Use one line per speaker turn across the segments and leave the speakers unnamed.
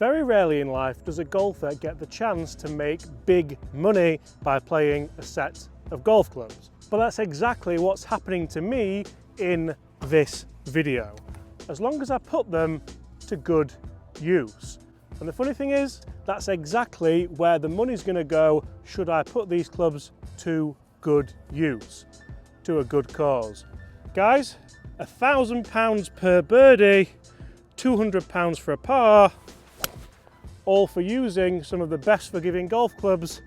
Very rarely in life does a golfer get the chance to make big money by playing a set of golf clubs. But that's exactly what's happening to me in this video, as long as I put them to good use. And the funny thing is, that's exactly where the money's going to go should I put these clubs to good use, to a good cause. Guys, £1,000 per birdie, £200 for a par, all for using some of the best forgiving golf clubs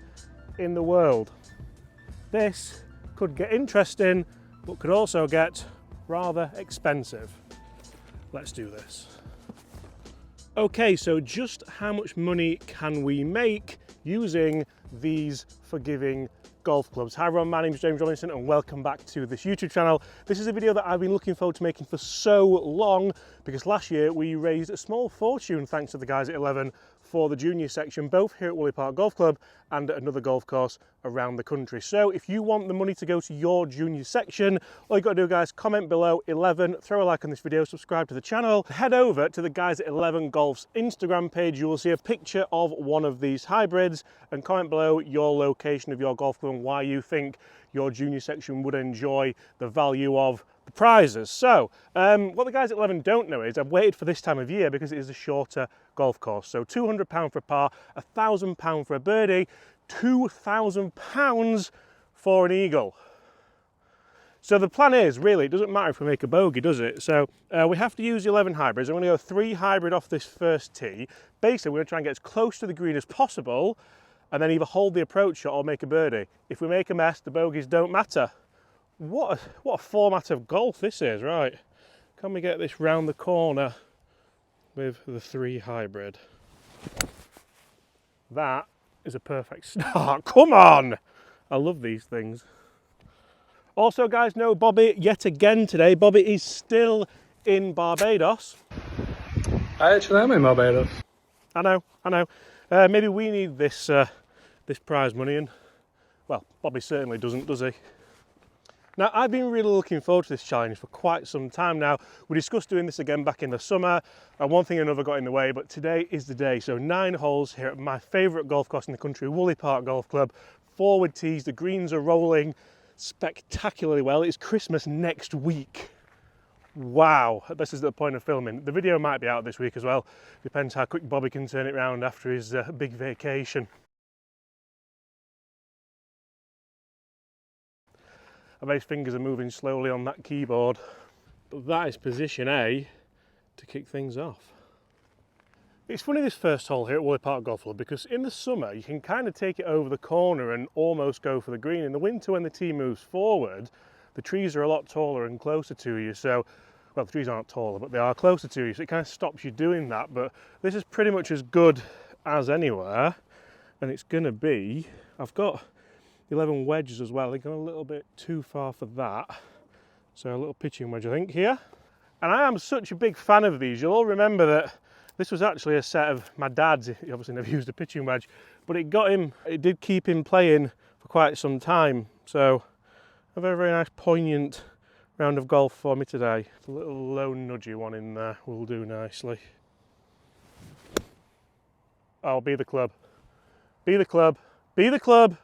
in the world. This could get interesting, but could also get rather expensive. Let's do this. Okay, so just how much money can we make using these forgiving golf clubs? Hi everyone, my name is James Robinson and welcome back to this YouTube channel. This is a video that I've been looking forward to making for so long because last year we raised a small fortune thanks to the guys at 11 for the junior section, both here at Woolly Park Golf Club and at another golf course around the country. So if you want the money to go to your junior section, all you've got to do, guys, comment below 11, throw a like on this video, subscribe to the channel, head over to the guys at 11 Golf's Instagram page. You will see a picture of one of these hybrids and comment below your location of your golf club and why you think your junior section would enjoy the value of the prizes. So what the guys at 11 don't know is I've waited for this time of year because it is a shorter golf course. So £200 for a par, £1,000 for a birdie, £2,000 for an eagle. So the plan is, really, it doesn't matter if we make a bogey, does it? So we have to use the 11 hybrids. I'm going to go 3 hybrid off this first tee. Basically, we're going to try and get as close to the green as possible and then either hold the approach shot or make a birdie. If we make a mess, the bogeys don't matter. What a format of golf this is, right? Can we get this round the corner with the 3 hybrid? That is a perfect start. Come on! I love these things. Also, guys, no Bobby yet again today. Bobby is still in Barbados.
I actually am in Barbados.
I know. Maybe we need this this prize money, and well, Bobby certainly doesn't, does he? Now, I've been really looking forward to this challenge for quite some time now. We discussed doing this again back in the summer, and one thing or another got in the way, but today is the day. So 9 holes here at my favourite golf course in the country, Woolly Park Golf Club. Forward tees, the greens are rolling spectacularly well. It's Christmas next week. Wow, this is the point of filming. The video might be out this week as well. Depends how quick Bobby can turn it around after his big vacation. I bet his fingers are moving slowly on that keyboard. But that is position A to kick things off. It's funny, this first hole here at Woolly Park Golf Club, because in the summer you can kind of take it over the corner and almost go for the green. In the winter, when the tee moves forward, the trees are a lot taller and closer to you. So, well, the trees aren't taller, but they are closer to you. So it kind of stops you doing that. But this is pretty much as good as anywhere. And it's going to be, I've got 11 wedges as well. They've gone a little bit too far for that. So a little pitching wedge, I think, here. And I am such a big fan of these. You'll all remember that this was actually a set of my dad's. He obviously never used a pitching wedge, but it did keep him playing for quite some time. So a very, very nice, poignant round of golf for me today. A little low nudgy one in there will do nicely. Oh, be the club. Be the club. Be the club.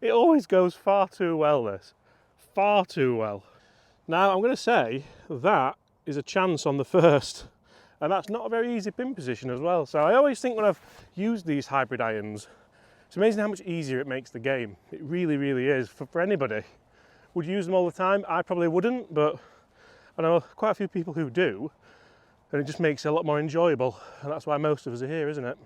It always goes far too well, this. Far too well. Now, I'm going to say that is a chance on the first. And that's not a very easy pin position as well. So I always think when I've used these hybrid irons, it's amazing how much easier it makes the game. It really, really is for anybody. Would you use them all the time? I probably wouldn't, but I know quite a few people who do. And it just makes it a lot more enjoyable. And that's why most of us are here, isn't it?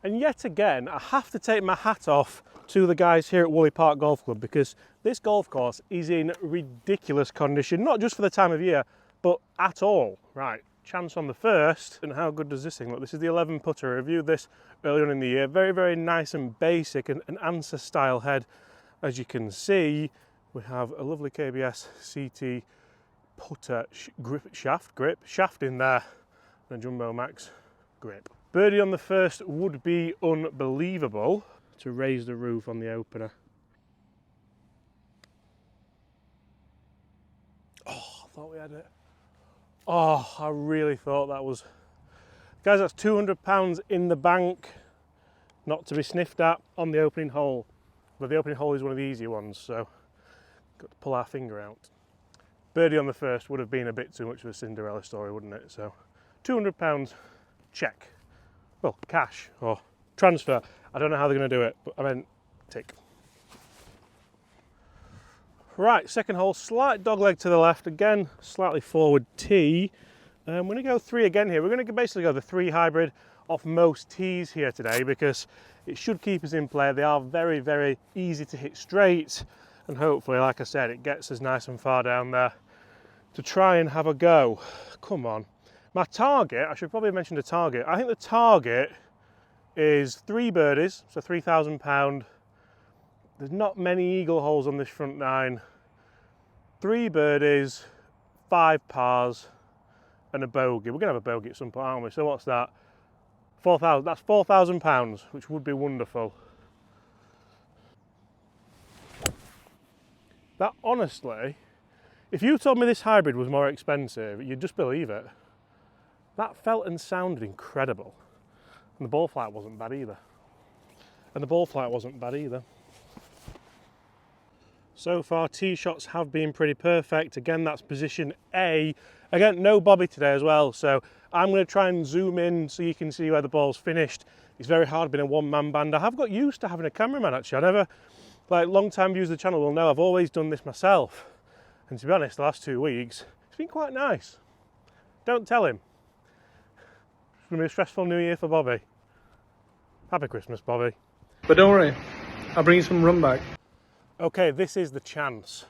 And yet again, I have to take my hat off to the guys here at Woolly Park Golf Club because this golf course is in ridiculous condition, not just for the time of year, but at all. Right, chance on the first. And how good does this thing look? This is the 11 putter. I reviewed this earlier on in the year. Very, very nice and basic, and an answer style head. As you can see, we have a lovely KBS CT putter grip shaft in there, and a Jumbo Max grip. Birdie on the first would be unbelievable to raise the roof on the opener. Oh, I thought we had it. Oh, I really thought that was... Guys, that's £200 in the bank, not to be sniffed at on the opening hole. But the opening hole is one of the easier ones, so got to pull our finger out. Birdie on the first would have been a bit too much of a Cinderella story, wouldn't it? So £200, check. Well, cash or transfer. I don't know how they're going to do it, but I meant tick. Right, second hole, slight dogleg to the left, again, slightly forward tee. We're going to go 3 again here. We're going to basically go the 3 hybrid off most tees here today because it should keep us in play. They are very, very easy to hit straight, and hopefully, like I said, it gets us nice and far down there to try and have a go. Come on. My target, I should probably have mentioned a target. I think the target is 3 birdies, so £3,000. There's not many eagle holes on this front 9. 3 birdies, 5 pars, and a bogey. We're going to have a bogey at some point, aren't we? So what's that? 4,000. That's £4,000, which would be wonderful. That honestly, if you told me this hybrid was more expensive, you'd just believe it. That felt and sounded incredible. And the ball flight wasn't bad either. So far, tee shots have been pretty perfect. Again, that's position A. Again, no bobby today as well, so I'm going to try and zoom in so you can see where the ball's finished. It's very hard being a one-man band. I have got used to having a cameraman, actually. I never, like, long-time viewers of the channel will know I've always done this myself. And to be honest, the last 2 weeks, it's been quite nice. Don't tell him. It's going to be a stressful new year for Bobby. Happy Christmas, Bobby.
But don't worry, I'll bring you some rum back.
Okay, this is the chance.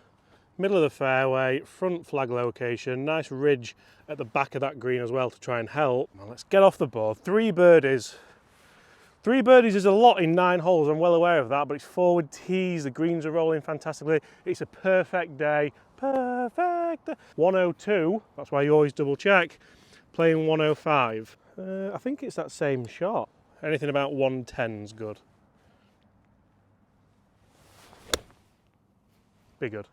Middle of the fairway, front flag location, nice ridge at the back of that green as well to try and help. Now let's get off the board. 3 birdies. 3 birdies is a lot in 9 holes, I'm well aware of that, but it's forward tees, the greens are rolling fantastically. It's a perfect day. Perfect. 102, that's why you always double check. Playing 105. I think it's that same shot. Anything about 110's good. Be good.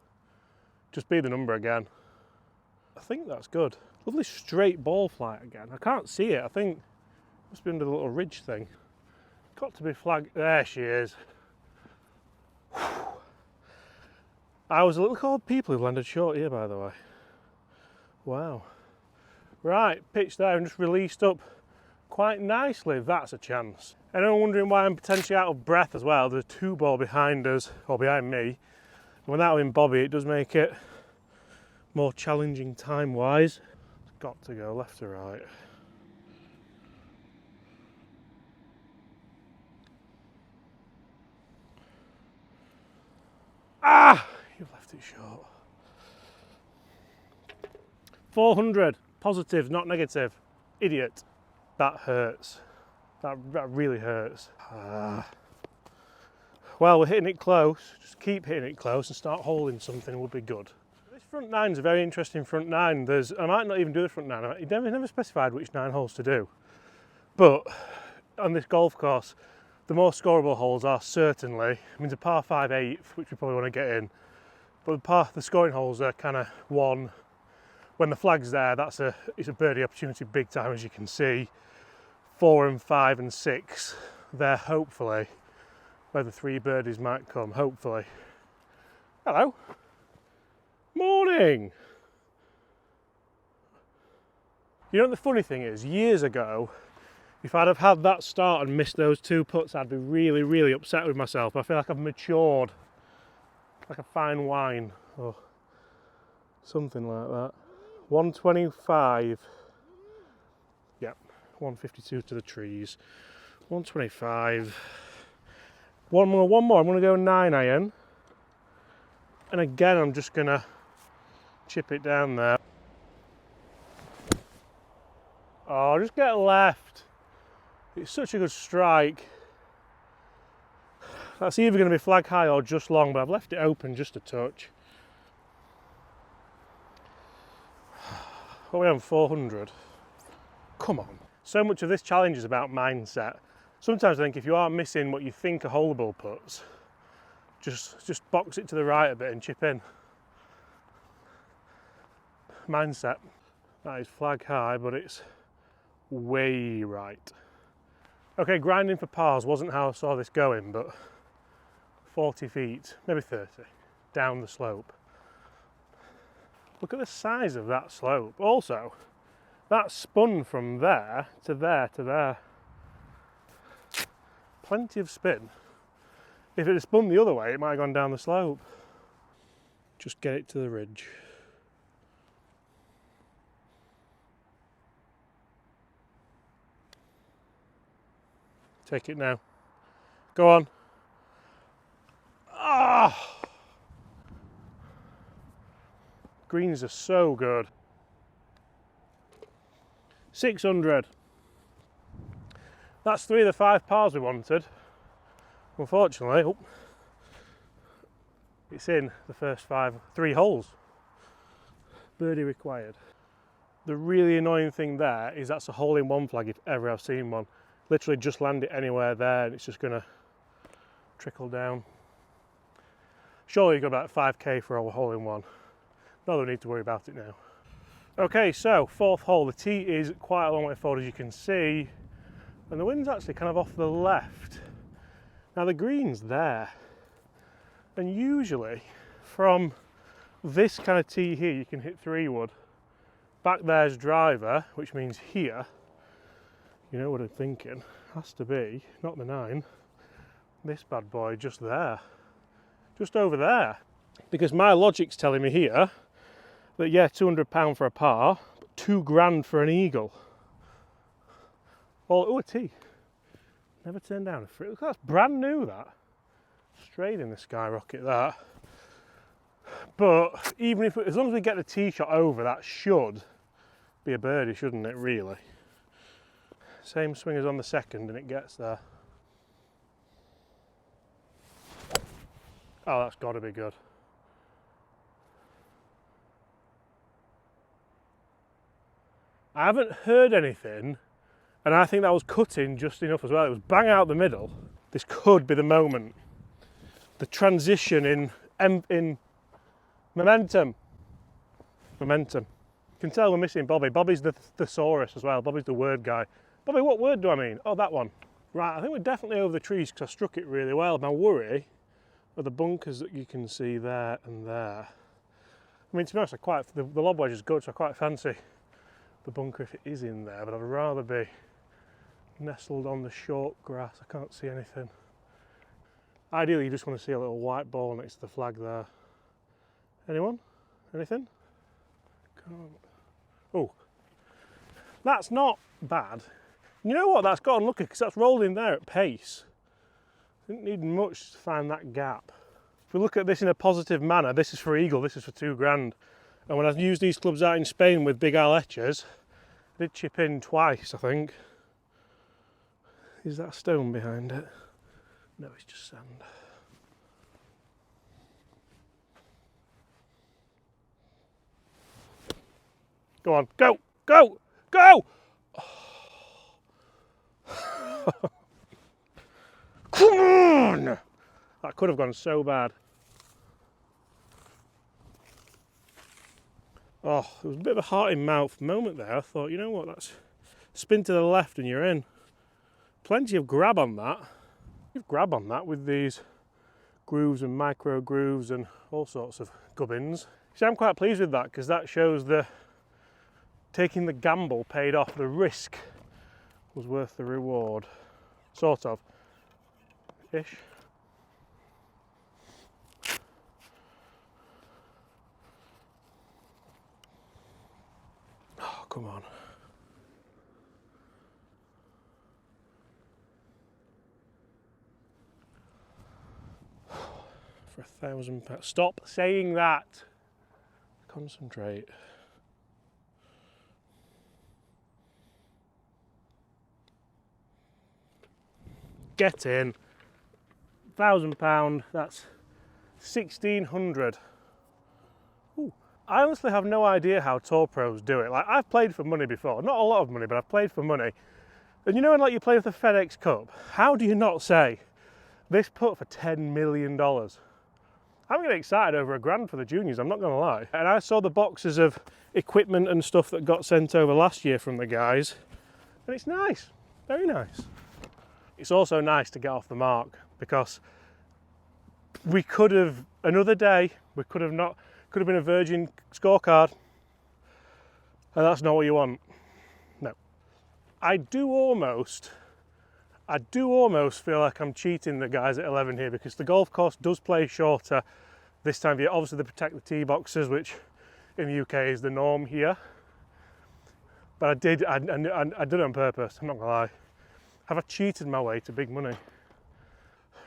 Just be the number again. I think that's good. Lovely straight ball flight again. I can't see it. I think it must be under the little ridge thing. Got to be flagged. There she is. Whew. I was a little called people who landed short here, by the way. Wow. Right, pitch there and just released up quite nicely. That's a chance. Anyone wondering why I'm potentially out of breath as well? There's a 2 ball behind us, or behind me. Without him bobby, it does make it more challenging time-wise. It's got to go left to right. Ah! You've left it short. 400. Positive, not negative. Idiot. That hurts. That really hurts. Well, we're hitting it close. Just keep hitting it close and start holding something would be good. This front 9's a very interesting front 9. I might not even do the front 9. He never specified which 9 holes to do. But on this golf course, the more scoreable holes are certainly, I mean, the par 5 8th, which we probably want to get in. But the scoring holes are kind of 1. When the flag's there, it's a birdie opportunity big time, as you can see. 4 and 5 and 6, there hopefully. Where the 3 birdies might come, hopefully. Hello. Morning. You know what the funny thing is? Years ago, if I'd have had that start and missed those 2 putts, I'd be really, really upset with myself. I feel like I've matured. Like a fine wine or something like that. 125. Yep, 152 to the trees. 125. One more. I'm going to go 9 iron. And again, I'm just going to chip it down there. Oh, just get left. It's such a good strike. That's either going to be flag high or just long, but I've left it open just a touch. What are we on, 400? Come on. So much of this challenge is about mindset. Sometimes I think if you are missing what you think are holeable putts, just box it to the right a bit and chip in. Mindset. That is flag high, but it's way right. Okay, grinding for pars wasn't how I saw this going, but 40 feet, maybe 30, down the slope. Look at the size of that slope. Also, that spun from there to there to there. Plenty of spin. If it had spun the other way, it might have gone down the slope. Just get it to the ridge. Take it now. Go on. Ah! Greens are so good. 600. That's 3 of the 5 pars we wanted. Unfortunately, it's in the first 3 holes. Birdie required. The really annoying thing there is that's a hole-in-one flag if ever I've seen one. Literally just land it anywhere there and it's just going to trickle down. Surely you've got about 5k for a hole-in-one. No, don't need to worry about it now. Okay, so 4th hole. The tee is quite a long way forward, as you can see, and the wind's actually kind of off the left. Now the green's there, and usually from this kind of tee here you can hit 3-wood. Back there's driver, which means here, you know what I'm thinking, has to be, not the 9, this bad boy just there, just over there. Because my logic's telling me here that yeah, £200 for a par, but £2 for an eagle. Oh, a tee. Never turned down a free. Look, that's brand new, that. Straight in the skyrocket, that. But even if, as long as we get the tee shot over, that should be a birdie, shouldn't it, really? Same swing as on the second, and it gets there. Oh, that's got to be good. I haven't heard anything, and I think that was cutting just enough as well. It was bang out the middle. This could be the moment. The transition in momentum. Momentum. You can tell we're missing Bobby. Bobby's the thesaurus as well. Bobby's the word guy. Bobby, what word do I mean? Oh, that one. Right, I think we're definitely over the trees because I struck it really well. My worry are the bunkers that you can see there and there. I mean, to be honest, the lob wedge is good, so I quite fancy the bunker if it is in there, but I'd rather be nestled on the short grass. I can't see anything. Ideally, you just want to see a little white ball next to the flag there. Anyone? Anything? Can't. Oh, that's not bad. You know what? That's got unlucky because that's rolled in there at pace. Didn't need much to find that gap. If we look at this in a positive manner, this is for eagle, this is for £2. And when I used these clubs out in Spain with big Al Etches, I did chip in twice, I think. Is that a stone behind it? No, it's just sand. Go on, go, go, go! Come on! That could have gone so bad. Oh, there was a bit of a heart in mouth moment there. I thought, you know what, that's spin to the left and you're in. Plenty of grab on that. You've grab on that with these grooves and micro grooves and all sorts of gubbins. See, I'm quite pleased with that because that shows the taking the gamble paid off. The risk was worth the reward. Sort of. Ish. Oh, come on. For £1,000. Stop saying that. Concentrate. Get in. £1,000. That's 1,600. Ooh. I honestly have no idea how tour pros do it. Like, I've played for money before. Not a lot of money, but I've played for money. And you know when like you play with the FedEx Cup, how do you not say, this putt for $10 million? I I'm getting excited over £1,000 for the juniors, I'm not going to lie. And I saw the boxes of equipment and stuff that got sent over last year from the guys, and it's nice, very nice. It's also nice to get off the mark, because we could have, another day, we could have been a virgin scorecard, and that's not what you want. No. I do almost feel like I'm cheating the guys at 11 here, because the golf course does play shorter this time of year. Obviously they protect the tee boxes, which in the UK is the norm here. But I did it on purpose, I'm not gonna lie. Have I cheated my way to big money?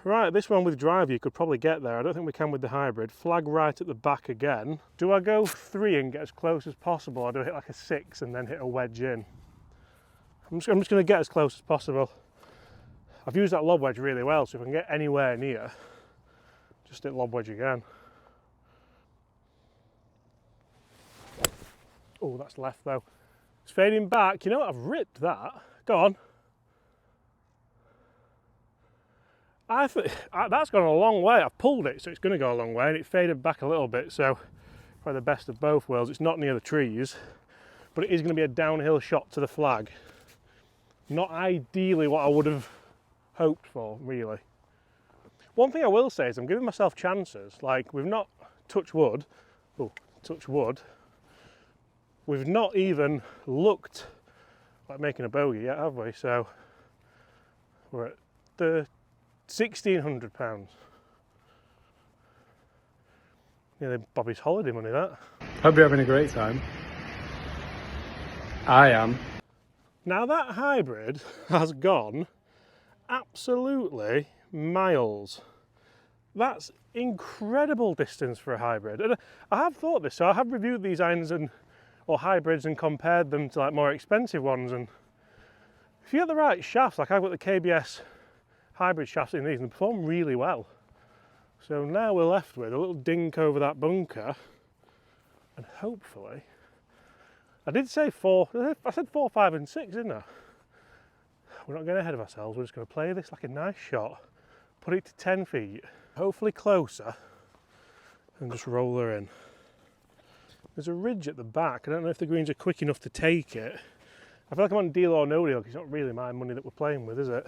Right, this one with driver you could probably get there. I don't think we can with the hybrid. Flag right at the back again. Do I go 3 and get as close as possible, or do I hit like a 6 and then hit a wedge in? I'm just going to get as close as possible. I've used that lob wedge really well, so if I can get anywhere near, just hit lob wedge again. Oh, that's left though. It's fading back. You know what? I've ripped that. Go on. I think that's gone a long way. I've pulled it, so it's going to go a long way, and it faded back a little bit, so probably the best of both worlds. It's not near the trees, but it is going to be a downhill shot to the flag. Not ideally what I would have hoped for, really. One thing I will say is I'm giving myself chances. Like, we've not, touch wood, we've not even looked like making a bogey yet, have we? So we're at the £1,600. Nearly Bobby's holiday money, that.
Hope you're having a great time. I am.
Now that hybrid has gone absolutely miles. That's incredible distance for a hybrid. And I have thought this, so I have reviewed these irons or hybrids and compared them to like more expensive ones, and if you get the right shafts, like I've got the KBS hybrid shafts in these, and they perform really well. So now we're left with a little dink over that bunker, and hopefully, I did say 4, I said 4, 5 and 6, didn't I? We're not getting ahead of ourselves, we're just going to play this like a nice shot, put it to 10 feet, hopefully closer, and just roll her in. There's a ridge at the back. I don't know if the greens are quick enough to take it. I feel like I'm on deal or no deal, because it's not really my money that we're playing with, is it?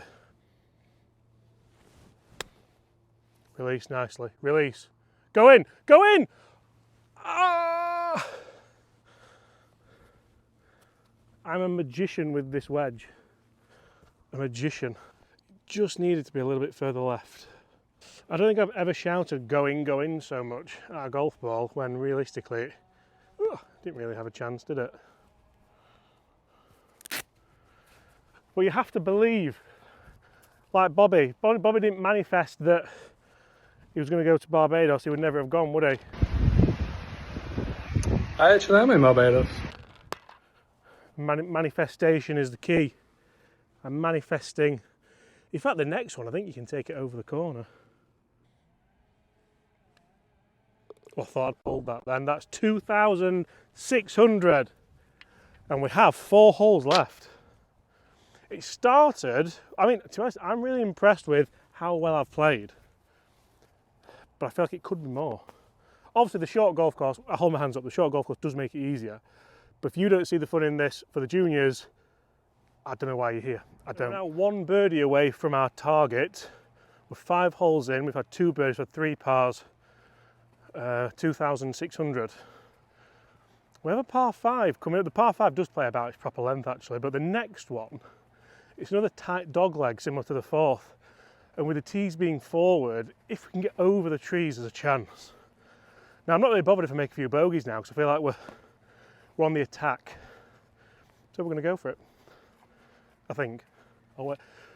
Release nicely, release. Go in, go in! Ah! I'm a magician with this wedge. A magician. Just needed to be a little bit further left. I don't think I've ever shouted go in so much at a golf ball when realistically, didn't really have a chance, did it? But you have to believe, like Bobby didn't manifest that he was going to go to Barbados. He would never have gone, would he?
I actually am in Barbados.
Manifestation is the key. I'm manifesting. In fact, the next one, I think you can take it over the corner. Well, I thought I'd pulled that then. That's 2,600. And we have 4 holes left. It started, I mean, to be honest, I'm really impressed with how well I've played. But I feel like it could be more. Obviously, the short golf course, I hold my hands up, the short golf course does make it easier. But if you don't see the fun in this for the juniors, I don't know why you're here. I don't. We're now 1 birdie away from our target. We're 5 holes in. We've had 2 birdies for 3 pars. 2,600. We have a par 5 coming up. The par 5 does play about its proper length actually, but the next one, it's another tight dog leg similar to the 4th. And with the tees being forward, if we can get over the trees, there's a chance. Now I'm not really bothered if I make a few bogeys now, because I feel like we're on the attack. So we're going to go for it. I think.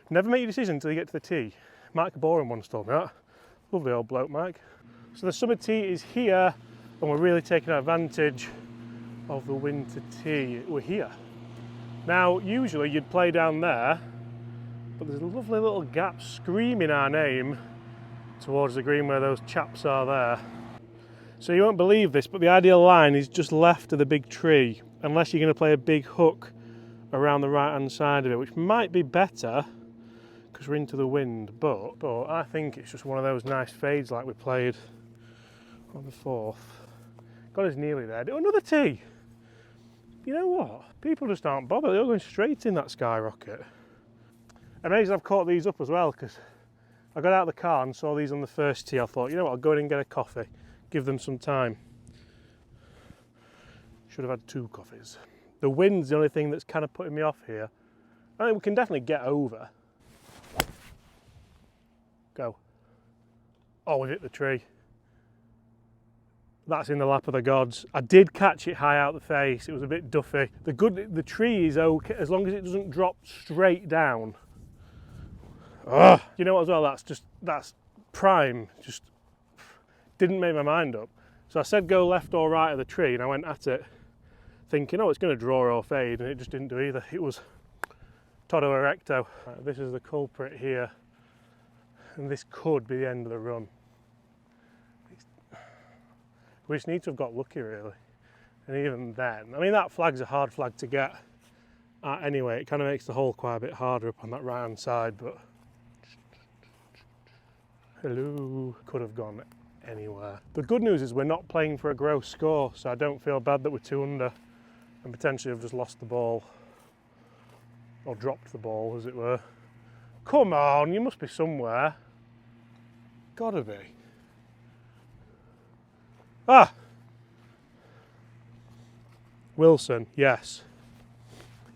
Never make your decision until you get to the tee. Mike Boring once told me that. Lovely old bloke, Mike. So the summer tee is here, and we're really taking advantage of the winter tee. We're here. Now, usually you'd play down there, but there's a lovely little gap screaming our name towards the green where those chaps are there. So you won't believe this, but the ideal line is just left of the big tree, unless you're going to play a big hook around the right hand side of it, which might be better because we're into the wind, but I think it's just one of those nice fades like we played on the 4th. God, it's nearly there. Do another tee. You know what? People just aren't bothered. They're all going straight in that skyrocket. Amazing I've caught these up as well, because I got out of the car and saw these on the first tee. I thought, you know what, I'll go in and get a coffee, give them some time. Should have had 2 coffees. The wind's the only thing that's kind of putting me off here. I think we can definitely get over. Go. Oh, we've hit the tree. That's in the lap of the gods. I did catch it high out the face. It was a bit duffy. The tree is okay as long as it doesn't drop straight down. Ugh. You know what as well, that's prime. Just didn't make my mind up. So I said go left or right of the tree and I went at it thinking, oh, it's going to draw or fade, and it just didn't do either. It was todo erecto. Right, this is the culprit here, and this could be the end of the run. We just need to have got lucky really, and even then, I mean that flag's a hard flag to get at anyway. It kind of makes the hole quite a bit harder up on that right hand side, but hello, could have gone anywhere. The good news is we're not playing for a gross score, so I don't feel bad that we're 2 under and potentially have just lost the ball or dropped the ball as it were. Come on, you must be somewhere. Gotta be. Ah! Wilson, yes.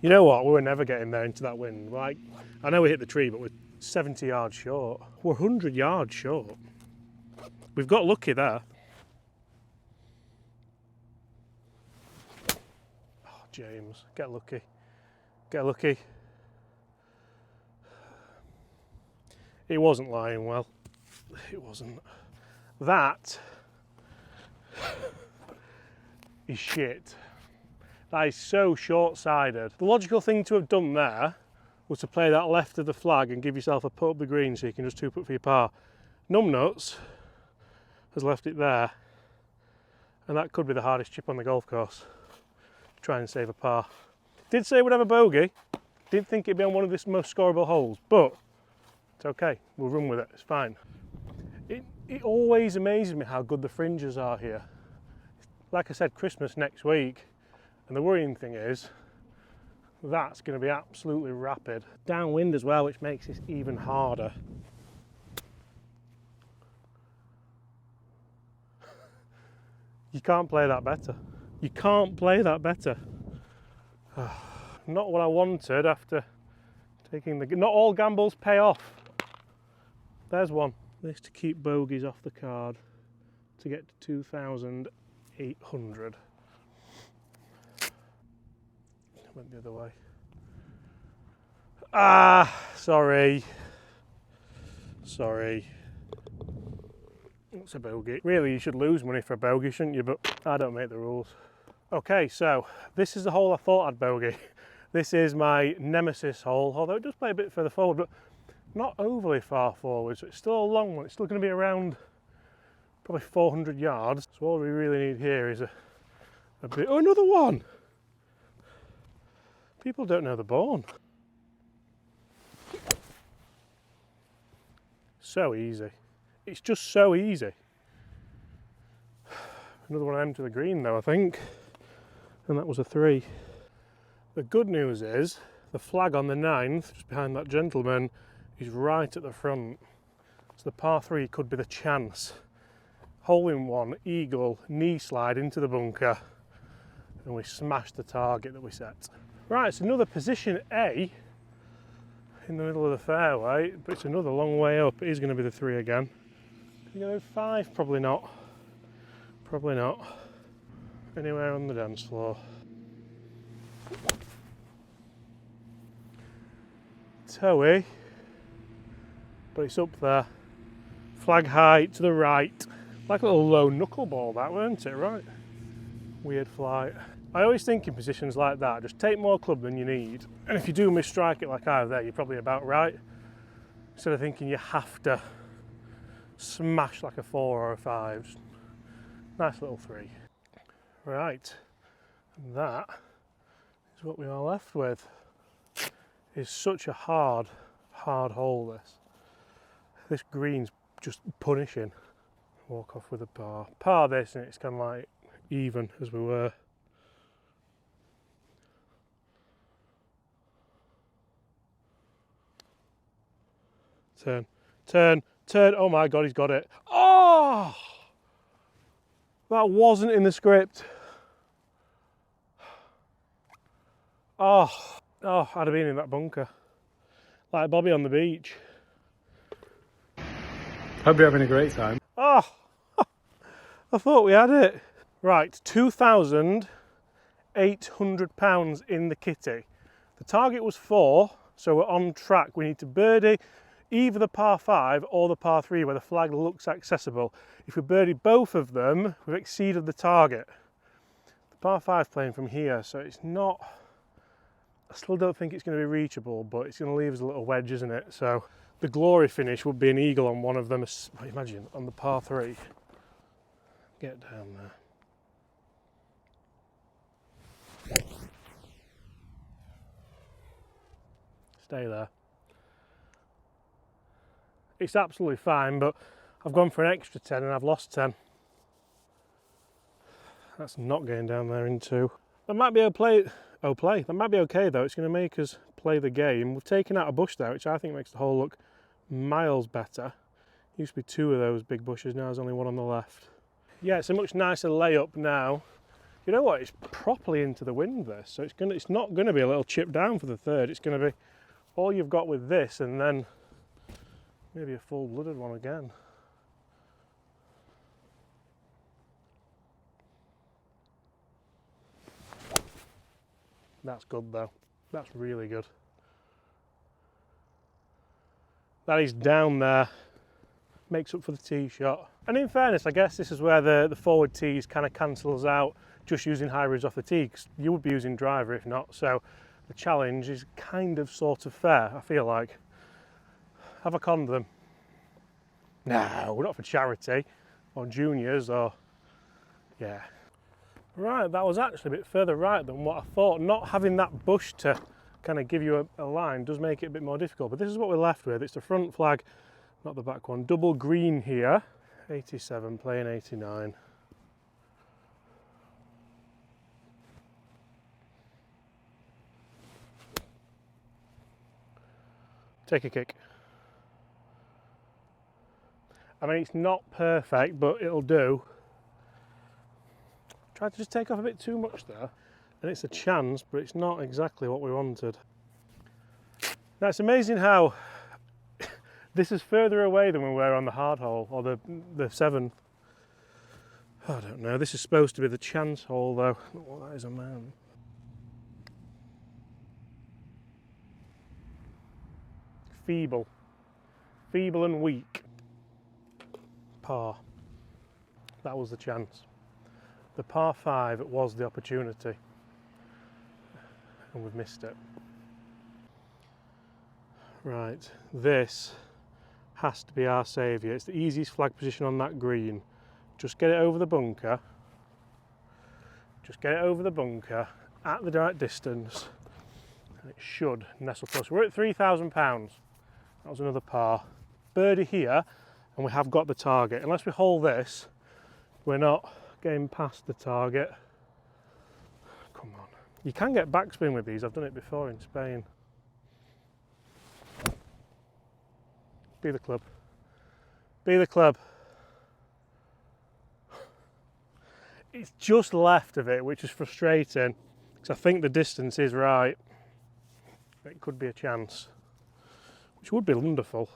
You know what, we were never getting there into that wind. Like, I know we hit the tree, but we're 70 yards short. We're 100 yards short. We've got lucky there. Oh, James, get lucky. Get lucky. It wasn't lying well. It wasn't. That is shit. That is so short-sighted. The logical thing to have done there was to play that left of the flag and give yourself a put up the green so you can just 2-putt for your par. Numbnuts has left it there, and that could be the hardest chip on the golf course. Try and save a par. Did say we'd have a bogey. Didn't think it'd be on one of the most scoreable holes, but it's okay. We'll run with it. It's fine. It always amazes me how good the fringes are here. Like I said, Christmas next week, and the worrying thing is that's going to be absolutely rapid. Downwind as well, which makes this even harder. You can't play that better. You can't play that better. Not what I wanted after taking the... Not all gambles pay off. There's one. This to keep bogeys off the card to get to 2,800. Went the other way. Ah, sorry. Sorry. It's a bogey. Really, you should lose money for a bogey, shouldn't you? But I don't make the rules. Okay, so this is the hole I thought I'd bogey. This is my nemesis hole, although it does play a bit further forward, but not overly far forward, so it's still a long one. It's still going to be around probably 400 yards. So all we really need here is a bit... Oh, another one! People don't know the Bourne. So easy. It's just so easy. Another one of them to the green though, I think. And that was a 3. The good news is the flag on the 9th, just behind that gentleman, is right at the front. So the par 3 could be the chance. Hole in one, eagle, knee slide into the bunker, and we smash the target that we set. Right, it's another position A in the middle of the fairway, but it's another long way up. It is going to be the 3 again. Can you go 5? Probably not. Probably not. Anywhere on the dance floor. Toey, but it's up there. Flag height to the right. Like a little low knuckleball that, weren't it? Right. Weird flight. I always think in positions like that, just take more club than you need. And if you do misstrike it like I have there, you're probably about right. Instead of thinking you have to smash like a 4 or a 5. Just nice little 3. Right. And that is what we are left with. It's such a hard hole, this. This green's just punishing. walk off with a par. Par this, and it's kind of like even as we were. Turn, turn, turn. Oh my God, he's got it. Oh! That wasn't in the script. Oh, I'd have been in that bunker. Like Bobby on the beach.
Hope you're having a great time.
Oh, I thought we had it. Right, £2,800 in the kitty. The target was 4, so we're on track. We need to birdie either the par 5 or the par 3 where the flag looks accessible. If we birdie both of them, we've exceeded the target. The par 5 playing from here, so it's not, I still don't think it's going to be reachable, but it's going to leave us a little wedge, isn't it? So the glory finish would be an eagle on one of them. Imagine on the par 3. Get down there. Stay there. It's absolutely fine, but I've gone for an extra 10 and I've lost 10. That's not going down there in 2. That might be that might be okay though. It's going to make us play the game. We've taken out a bush there, which I think makes the hole look miles better. Used to be 2 of those big bushes, now there's only 1 on the left. Yeah, it's a much nicer layup now. You know what? It's properly into the wind this, so it's not going to be a little chip down for the 3rd. It's going to be all you've got with this, and then maybe a full-blooded one again. That's good though. That's really good. That is down there. Makes up for the tee shot. And in fairness, I guess this is where the forward tees kind of cancels out just using hybrids off the tee, because you would be using driver if not. So the challenge is kind of sort of fair, I feel like. Have I conned them? No, we're not for charity or juniors or, yeah. Right, that was actually a bit further right than what I thought. Not having that bush to kind of give you a line does make it a bit more difficult, but this is what we're left with. It's the front flag, not the back one. Double green here, 87 playing 89. Take a kick. I mean, it's not perfect, but it'll do. Tried to just take off a bit too much there, and it's a chance, but it's not exactly what we wanted. Now, it's amazing how this is further away than we were on the hard hole, or the 7th. I don't know, this is supposed to be the chance hole though. Well, that is a man. Feeble. Feeble and weak. Par. That was the chance. The par 5 was the opportunity, and we've missed it. Right, this has to be our saviour. It's the easiest flag position on that green. Just get it over the bunker. Just get it over the bunker at the right distance, and it should nestle close. We're at £3,000. That was another par. Birdie here, and we have got the target. Unless we hold this, we're not getting past the target. Come on. You can get backspin with these. I've done it before in Spain. Be the club. Be the club. It's just left of it, which is frustrating, because I think the distance is right. It could be a chance, which would be wonderful.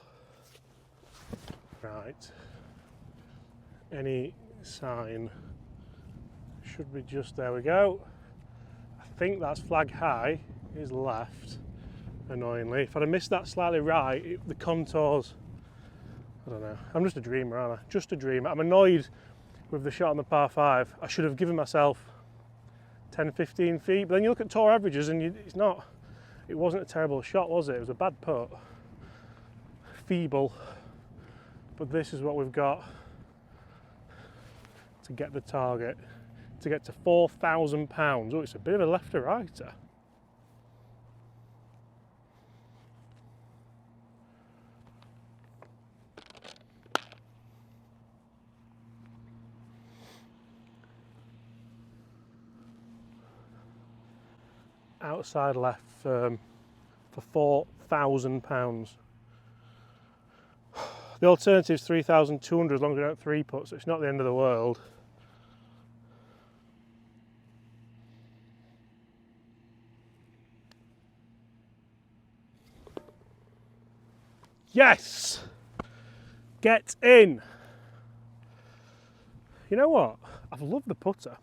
Right. Any sign should be just, there we go. I think that's flag high is left, annoyingly. If I'd have missed that slightly right, the contours, I don't know. I'm just a dreamer, aren't I? Just a dreamer. I'm annoyed with the shot on the par 5. I should have given myself 10, 15 feet, but then you look at tour averages and it wasn't a terrible shot, was it? It was a bad putt. Feeble. But this is what we've got to get the target, to get to £4,000. Oh, it's a bit of a left to righter. outside left firm for £4,000. The alternative is 3,200 as long as we don't three put, so it's not the end of the world. Yes! Get in! You know what? I've loved the putter.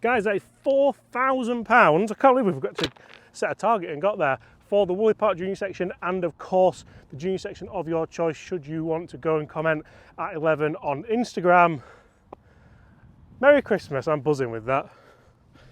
Guys, that is £4,000. I can't believe we've got to set a target and got there for the Woolley Park Junior section, and of course the junior section of your choice should you want to go and comment at 11 on Instagram. Merry Christmas, I'm buzzing with that.